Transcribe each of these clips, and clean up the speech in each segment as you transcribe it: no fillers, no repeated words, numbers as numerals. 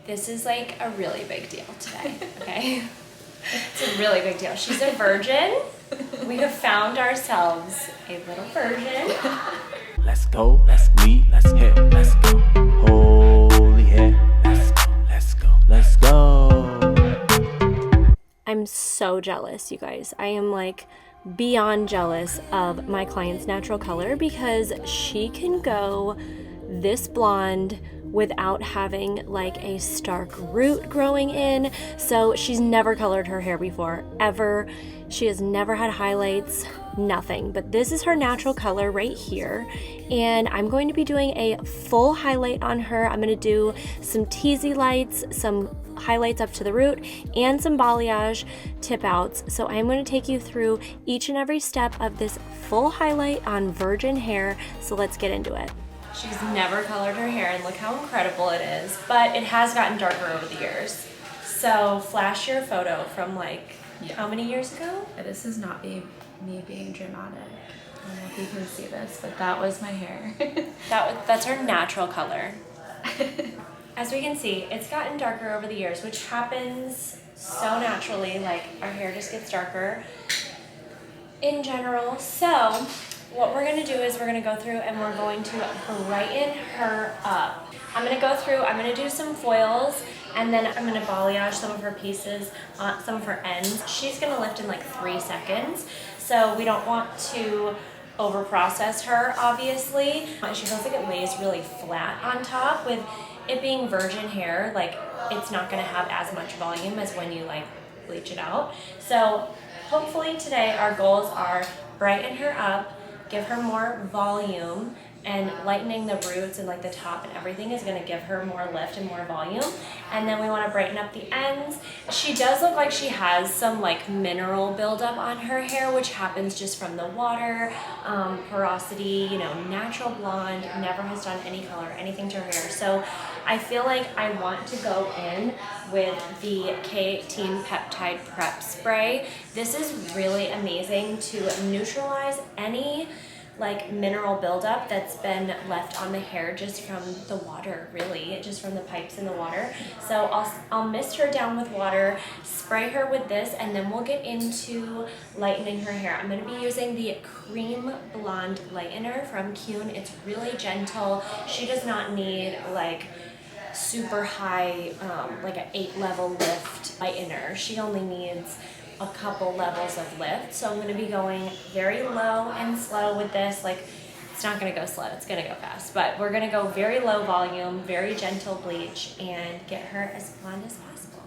This is like a really big deal today, okay? It's a really big deal. She's a virgin. We have found ourselves a little virgin. Let's go, let's leave, let's hit, let's go. Holy hair, let's go, let's go, let's go. I'm so jealous, you guys. I am like beyond jealous of my client's natural color because she can go this blonde without having like a stark root growing in. So she's never colored her hair before, ever. She has never had highlights, nothing. But this is her natural color right here. And I'm going to be doing a full highlight on her. I'm gonna do some teasy lights, some highlights up to the root, and some balayage tip outs. So I'm going to take you through each and every step of this full highlight on virgin hair. So let's get into it. She's never colored her hair, and look how incredible it is, but it has gotten darker over the years. So flash your photo from like, how many years ago? This is not me being dramatic. I don't know if you can see this, but that was my hair. That's her natural color. As we can see, it's gotten darker over the years, which happens so naturally, like our hair just gets darker in general. So what we're gonna do is we're gonna go through and we're going to brighten her up. I'm gonna do some foils, and then I'm gonna balayage some of her pieces, some of her ends. She's gonna lift in like 3 seconds, so we don't want to over process her, obviously. She feels like it lays really flat on top. With it being virgin hair, like it's not gonna have as much volume as when you like bleach it out. So hopefully today our goals are brighten her up, give her more volume, and lightening the roots and like the top and everything is going to give her more lift and more volume. And then we want to brighten up the ends. She does look like she has some like mineral buildup on her hair, which happens just from the water, porosity, you know, natural blonde, never has done any color, anything to her hair. So I feel like I want to go in with the K18 Peptide Prep Spray. This is really amazing to neutralize any like mineral buildup that's been left on the hair just from the water, really, just from the pipes in the water. So I'll mist her down with water, spray her with this, and then we'll get into lightening her hair. I'm going to be using the Cream Blonde Lightener from Kuhn. It's really gentle. She does not need like super high, like an 8-level lift lightener. She only needs a couple levels of lift. So I'm going to be going very low and slow with this. Like, it's not going to go slow, it's going to go fast, but we're going to go very low volume, very gentle bleach, and get her as blonde as possible.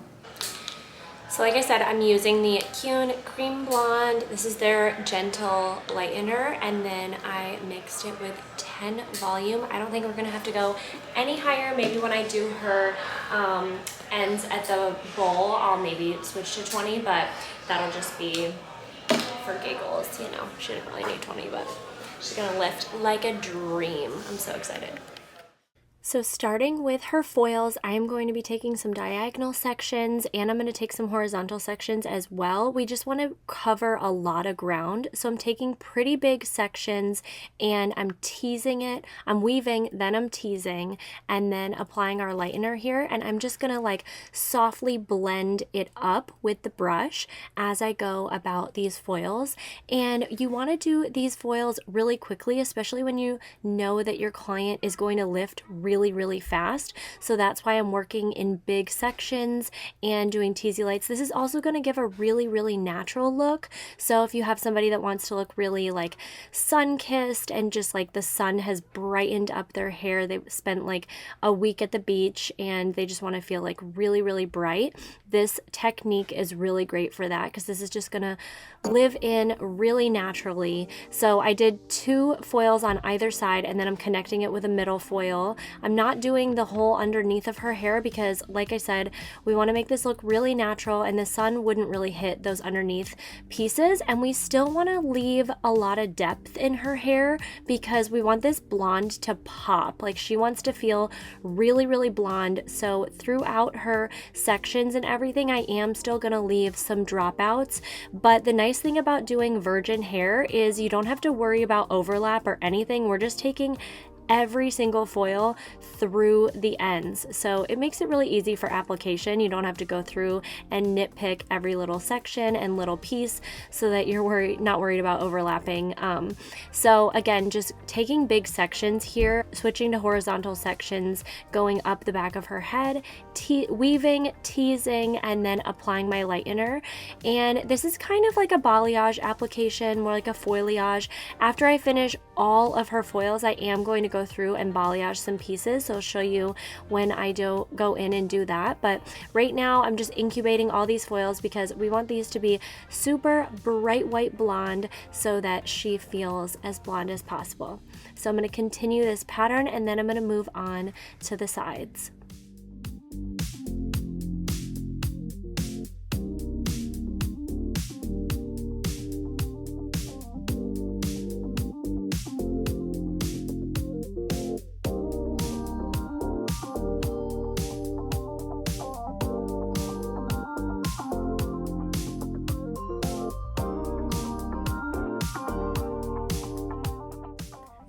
So like I said, I'm using the Kuhn Cream Blonde. This is their gentle lightener, and then I mixed it with 10 volume. I don't think we're gonna have to go any higher. Maybe when I do her ends at the bowl, I'll maybe switch to 20, but that'll just be for giggles, you know. She didn't really need 20, but she's gonna lift like a dream. I'm so excited. So starting with her foils, I'm going to be taking some diagonal sections, and I'm going to take some horizontal sections as well. We just want to cover a lot of ground. So I'm taking pretty big sections and I'm teasing it. I'm weaving, then I'm teasing, and then applying our lightener here. And I'm just going to like softly blend it up with the brush as I go about these foils. And you want to do these foils really quickly, especially when you know that your client is going to lift really fast. So that's why I'm working in big sections and doing teasy lights. This is also going to give a really natural look. So if you have somebody that wants to look really like sun-kissed and just like the sun has brightened up their hair, they spent like a week at the beach and they just want to feel like really bright, this technique is really great for that, because this is just going to live in really naturally. So I did 2 foils on either side, and then I'm connecting it with a middle foil. I'm not doing the whole underneath of her hair because, like I said, we want to make this look really natural and the sun wouldn't really hit those underneath pieces, and we still want to leave a lot of depth in her hair because we want this blonde to pop. Like, she wants to feel really blonde. So throughout her sections and everything, I am still going to leave some dropouts. But the nice thing about doing virgin hair is you don't have to worry about overlap or anything. We're just taking every single foil through the ends. So it makes it really easy for application. You don't have to go through and nitpick every little section and little piece so that you're not worried about overlapping. So again, just taking big sections here, switching to horizontal sections, going up the back of her head, weaving, teasing, and then applying my lightener. And this is kind of like a balayage application, more like a foliage. After I finish all of her foils, I am going to go through and balayage some pieces, so I'll show you when I do go in and do that. But right now I'm just incubating all these foils because we want these to be super bright white blonde so that she feels as blonde as possible. So I'm going to continue this pattern and then I'm going to move on to the sides.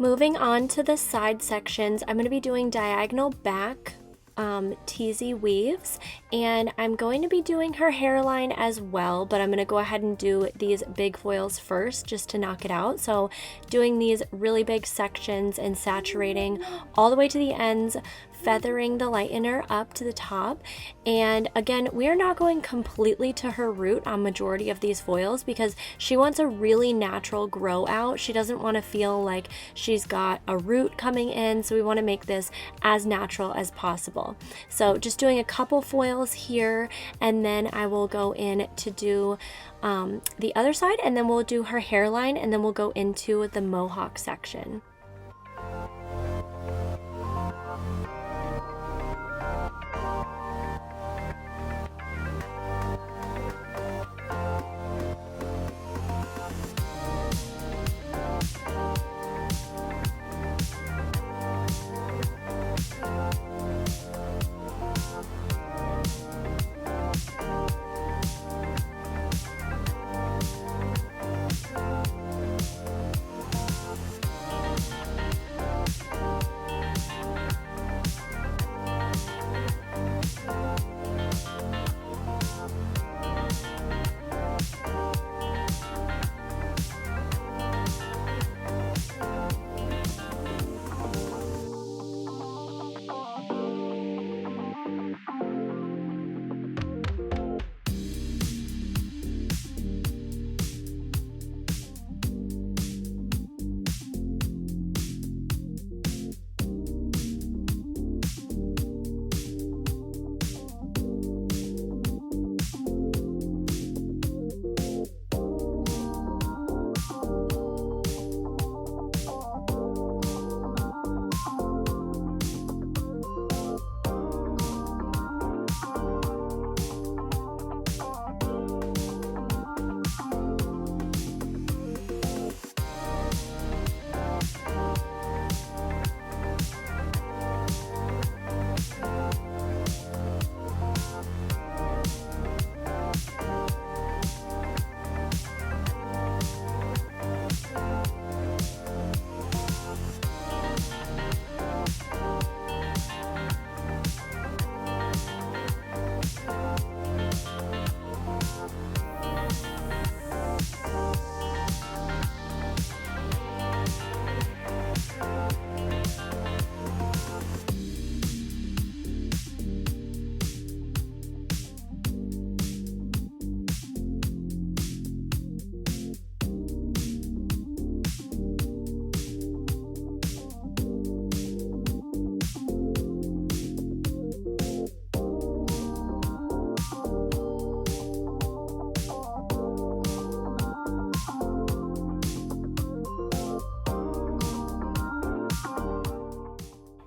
Moving on to the side sections, I'm going to be doing diagonal back teasy weaves, and I'm going to be doing her hairline as well, but I'm going to go ahead and do these big foils first just to knock it out. So doing these really big sections and saturating all the way to the ends, feathering the lightener up to the top. And again, we are not going completely to her root on majority of these foils because she wants a really natural grow out. She doesn't want to feel like she's got a root coming in, so we want to make this as natural as possible. So just doing a couple foils here, and then I will go in to do the other side, and then we'll do her hairline, and then we'll go into the mohawk section.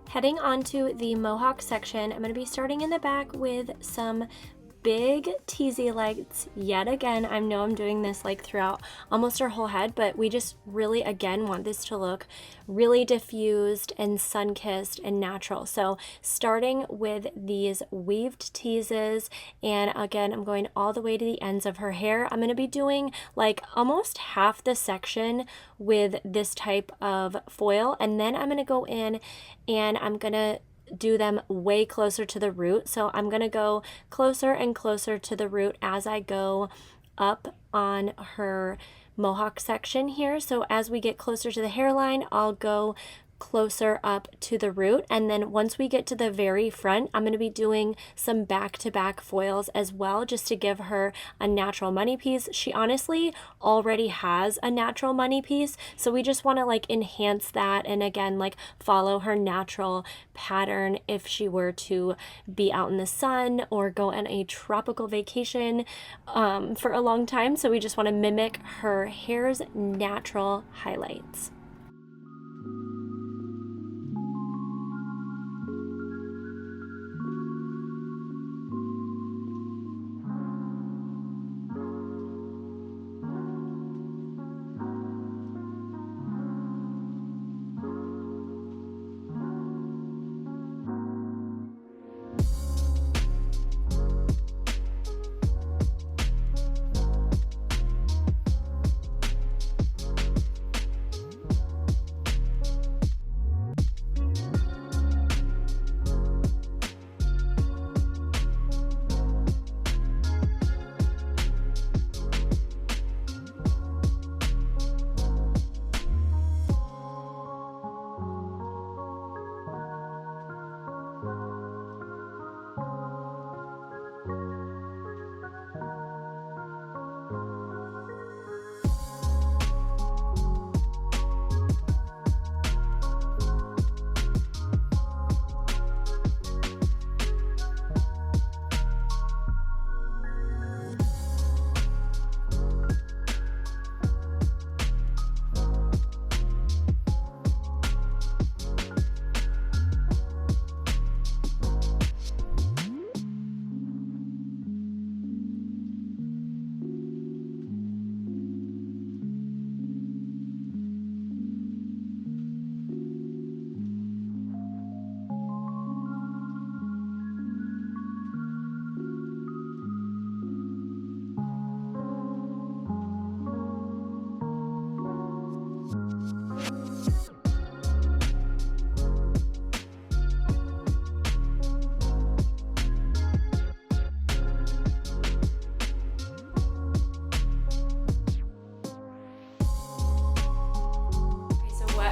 Heading onto the mohawk section, I'm going to be starting in the back with some big teasy lights yet again. I know I'm doing this like throughout almost her whole head, but we just really again want this to look really diffused and sun-kissed and natural. So starting with these weaved teases, and again I'm going all the way to the ends of her hair. I'm going to be doing like almost half the section with this type of foil, and then I'm going to go in and I'm going to do them way closer to the root. So I'm going to go closer and closer to the root as I go up on her mohawk section here. So as we get closer to the hairline, I'll go closer up to the root, and then once we get to the very front, I'm going to be doing some back-to-back foils as well, just to give her a natural money piece. She honestly already has a natural money piece, so we just want to like enhance that, and again like follow her natural pattern if she were to be out in the sun or go on a tropical vacation for a long time. So we just want to mimic her hair's natural highlights.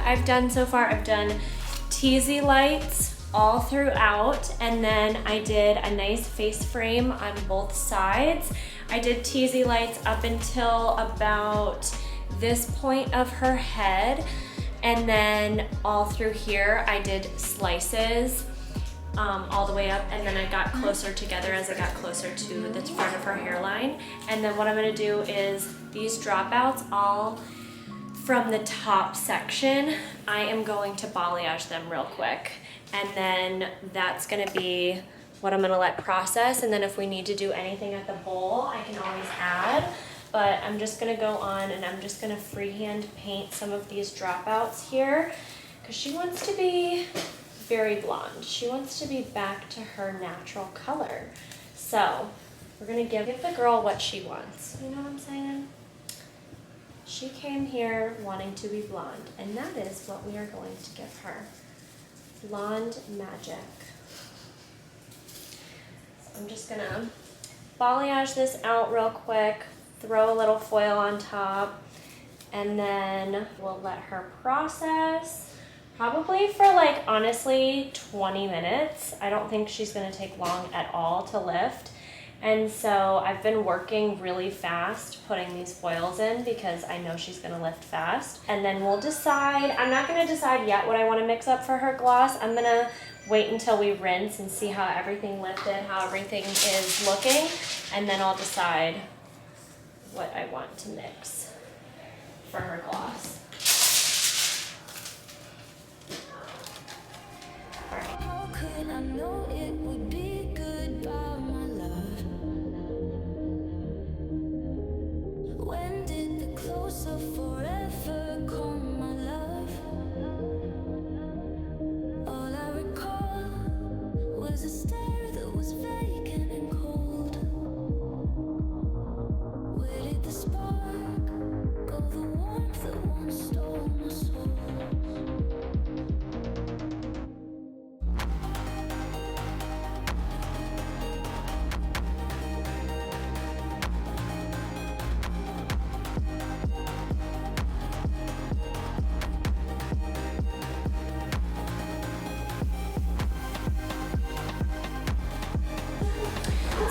I've done so far, I've done teasy lights all throughout, and then I did a nice face frame on both sides. I did teasy lights up until about this point of her head, and then all through here I did slices all the way up, and then I got closer together as I got closer to the front of her hairline. And then what I'm going to do is these dropouts all from the top section, I am going to balayage them real quick, and then that's going to be what I'm going to let process. And then if we need to do anything at the bowl, I can always add. But I'm just going to go on and I'm just going to freehand paint some of these dropouts here, because she wants to be very blonde. She wants to be back to her natural color. So we're going to give the girl what she wants. You know what I'm saying? She came here wanting to be blonde, and that is what we are going to give her. Blonde magic. So I'm just gonna balayage this out real quick, throw a little foil on top, and then we'll let her process. Probably for like, honestly, 20 minutes. I don't think she's gonna take long at all to lift. And so I've been working really fast putting these foils in because I know she's gonna lift fast. And then we'll decide. I'm not gonna decide yet what I wanna mix up for her gloss. I'm gonna wait until we rinse and see how everything lifted, how everything is looking, and then I'll decide what I want to mix for her gloss. All right. How could I know it would be goodbye, my love?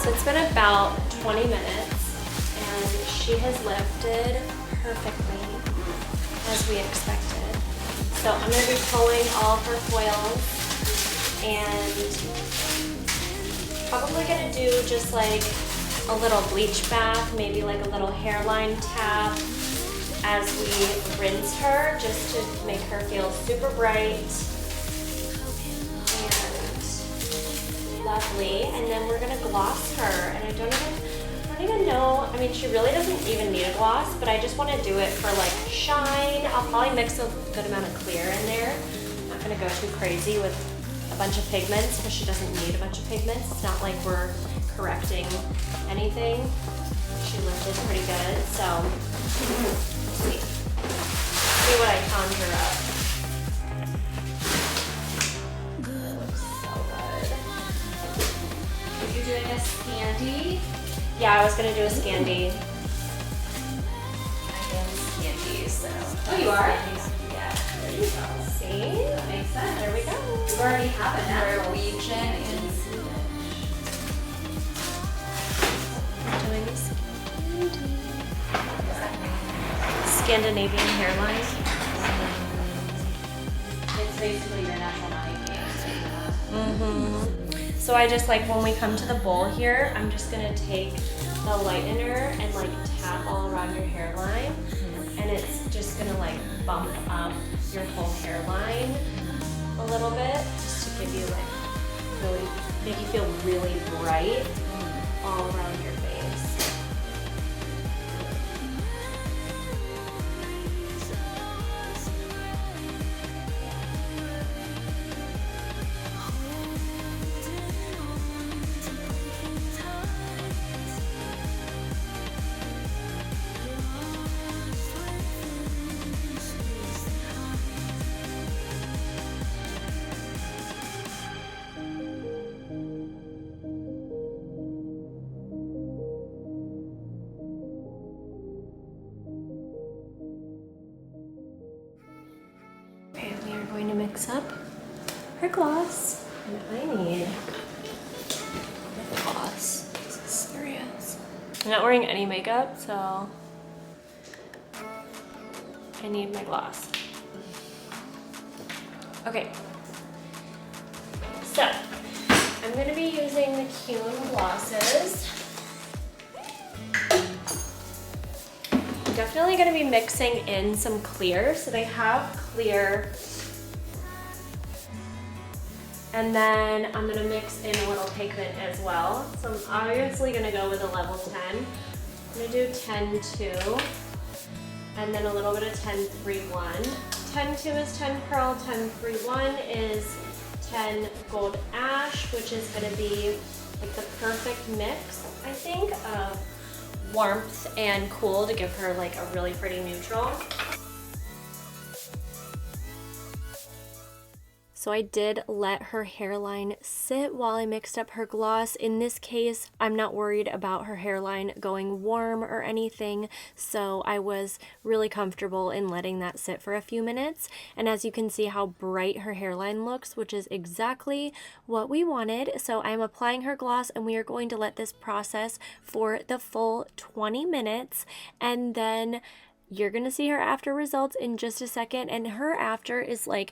So it's been about 20 minutes and she has lifted perfectly as we expected. So I'm going to be pulling all of her foils and probably going to do just like a little bleach bath, maybe like a little hairline tap as we rinse her, just to make her feel super bright and lovely. And then we're gonna gloss her, and I don't even know, I mean, she really doesn't even need a gloss, but I just want to do it for like shine. I'll probably mix a good amount of clear in there. I'm not gonna go too crazy with a bunch of pigments because she doesn't need a bunch of pigments. It's not like we're correcting anything. She lifted pretty good, so let's see what I conjure up. Looks so good. Are you doing a Scandi? Yeah, I was gonna do a Scandi. I am Scandi, so. Oh, you are? Yeah. There you go. See? That makes sense. There we go. You already have a natural. Norwegian and Doing a Scandinavian hairline. It's basically your natural money. So I just like when we come to the bowl here, I'm just gonna take the lightener and like tap all around your hairline, and it's just gonna like bump up your whole hairline a little bit, just to give you like really, make you feel really bright all around your face. Okay, we are going to mix up her gloss, and I need gloss. This is serious. I'm not wearing any makeup, so I need my gloss. Okay, so I'm going to be using the Kuhn glosses. Definitely going to be mixing in some clear, so they have clear. And then I'm going to mix in a little pigment as well. So I'm obviously going to go with a level 10. I'm going to do 10-2, and then a little bit of 10-3-1. 10-2 is 10 pearl, 10-3-1 is 10 gold ash, which is going to be like the perfect mix, I think, of warmth and cool to give her like a really pretty neutral. So I did let her hairline sit while I mixed up her gloss. In this case, I'm not worried about her hairline going warm or anything, so I was really comfortable in letting that sit for a few minutes. And as you can see how bright her hairline looks, which is exactly what we wanted. So I'm applying her gloss, and we are going to let this process for the full 20 minutes, and then you're gonna see her after results in just a second. And her after is like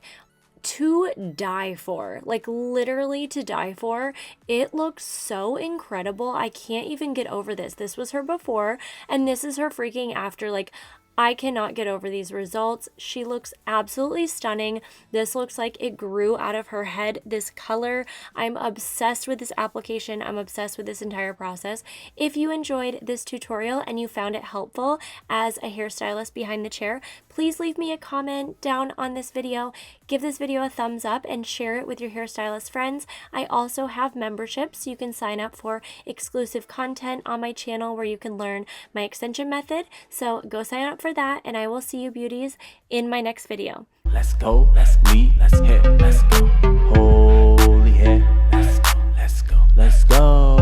to die for, like literally to die for. It looks so incredible. I can't even get over this. This was her before, and this is her freaking after. Like, I cannot get over these results. She looks absolutely stunning. This looks like it grew out of her head, this color. I'm obsessed with this application. I'm obsessed with this entire process. If you enjoyed this tutorial and you found it helpful as a hairstylist behind the chair, please leave me a comment down on this video. Give this video a thumbs up and share it with your hairstylist friends. I also have memberships. You can sign up for exclusive content on my channel where you can learn my extension method. So go sign up for that, and I will see you beauties in my next video. Let's go, let's lead, let's hit, let's go. Holy hair, let's go, let's go, let's go.